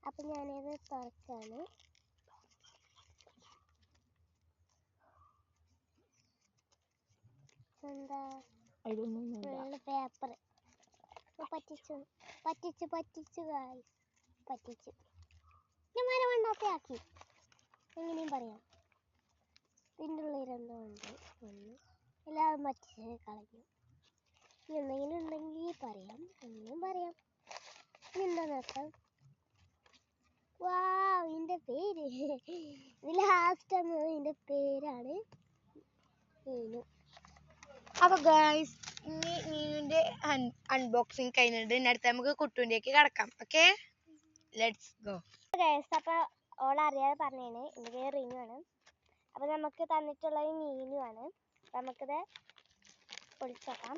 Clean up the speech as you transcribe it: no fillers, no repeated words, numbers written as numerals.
അപ്പം ഞാനത് തുറക്കാണ്. എന്താ പേപ്പർ പറ്റിച്ചു ഞാൻ മണ്ണാത്തെ ആക്കി, എങ്ങനെയും പറയാം. ഇതിൻ്റെ ഉള്ളിലെന്തോ ഉണ്ട്, എല്ലാവരും പറ്റിച്ച് കളഞ്ഞു. എന്തെങ്കിലും ഉണ്ടെങ്കിൽ പറയാം, എങ്ങനെയും പറയാം. എന്താ നോക്കാം. ഇതിൻ്റെ പേര് ഇത് ലാസ്റ്റ് ഇതിൻ്റെ പേരാണ് മീനു. അപ്പോൾ ഗൈസ്, ഇനി മീനുവിൻ്റെ അൺബോക്സിങ് കഴിഞ്ഞിട്ട് ഇനി അടുത്ത് നമുക്ക് കുട്ടുവിൻ്റെക്ക് കിടക്കാം. Okay, let's go. ഗൈസ്, അപ്പോൾ ഓളറിയാതെ പറഞ്ഞേന് എൻ്റെ പേര് റിനു ആണ്. അപ്പോൾ നമുക്ക് തന്നിട്ടുള്ളത് മീനുമാണ്. നമുക്കിത് പൊളിച്ചേക്കാം.